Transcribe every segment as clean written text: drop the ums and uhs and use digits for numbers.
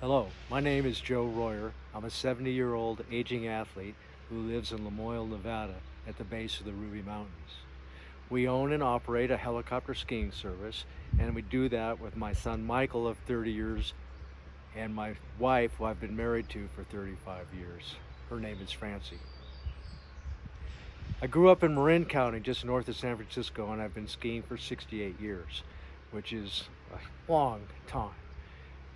Hello, my name is Joe Royer. I'm a 70-year-old aging athlete who lives in Lamoille, Nevada at the base of the Ruby Mountains. We own and operate a helicopter skiing service, and we do that with my son Michael of 30 years and my wife, who I've been married to for 35 years. Her name is Francie. I grew up in Marin County, just north of San Francisco, and I've been skiing for 68 years, which is a long time.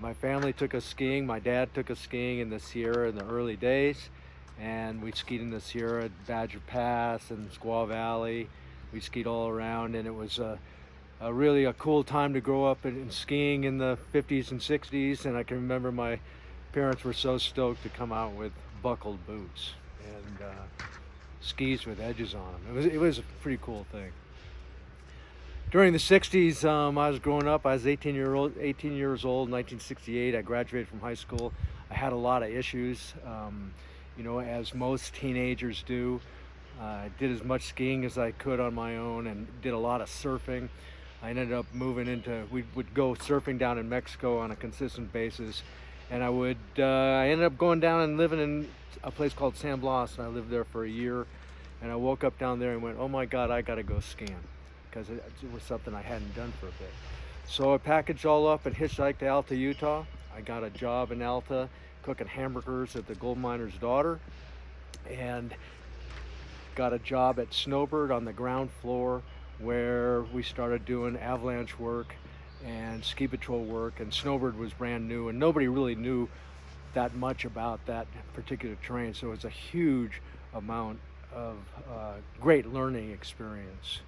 My family took us skiing. My dad took us skiing in the Sierra in the early days, and we skied in the Sierra at Badger Pass and Squaw Valley. We skied all around, and it was really a cool time to grow up in skiing in the 50s and 60s. And I can remember my parents were so stoked to come out with buckled boots and skis with edges on them. It was a pretty cool thing. During the 60s, I was growing up. I was 18 years old in 1968. I graduated from high school. I had a lot of issues, as most teenagers do. I did as much skiing as I could on my own and did a lot of surfing. I ended up moving we would go surfing down in Mexico on a consistent basis. And I ended up going down and living in a place called San Blas, and I lived there for a year. And I woke up down there and went, oh my God, I gotta go skiing, because it was something I hadn't done for a bit. So I packaged all up and hitchhiked to Alta, Utah. I got a job in Alta cooking hamburgers at the gold miner's daughter, and got a job at Snowbird on the ground floor, where we started doing avalanche work and ski patrol work. And Snowbird was brand new, and nobody really knew that much about that particular terrain. So it was a huge amount of great learning experience.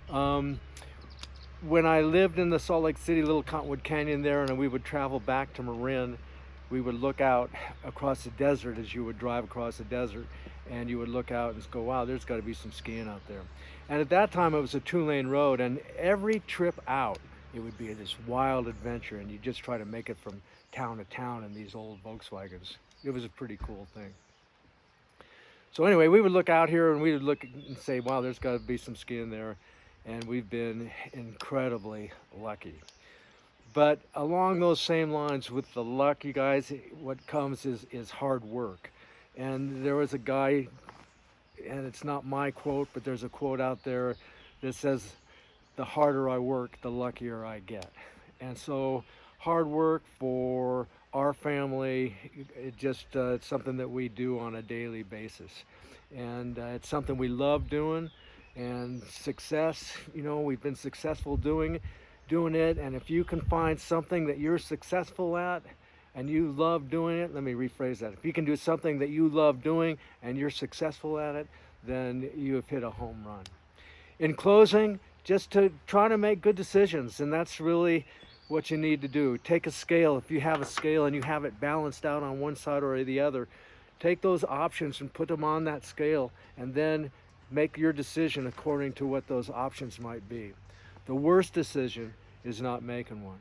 When I lived in the Salt Lake City, Little Cottonwood Canyon there, and we would travel back to Marin, we would look out across the desert as you would drive across the desert, and you would look out and go, wow, there's got to be some skiing out there. And at that time, it was a 2-lane road, and every trip out, it would be this wild adventure, and you just try to make it from town to town in these old Volkswagens. It was a pretty cool thing. So anyway, we would look out here and we would look and say, wow, there's got to be some skiing there. And we've been incredibly lucky. But along those same lines with the luck, you guys, what comes is hard work. And there was a guy, and it's not my quote, but there's a quote out there that says, the harder I work, the luckier I get. And so hard work for our family, it's something that we do on a daily basis. And it's something we love doing. And success, we've been successful doing it. And if you can find something that you're successful at and you love doing it, let me rephrase that. If you can do something that you love doing and you're successful at it, then you have hit a home run. In closing, just to try to make good decisions, and that's really what you need to do. Take a scale. If you have a scale and you have it balanced out on one side or the other, take those options and put them on that scale, and then make your decision according to what those options might be. The worst decision is not making one.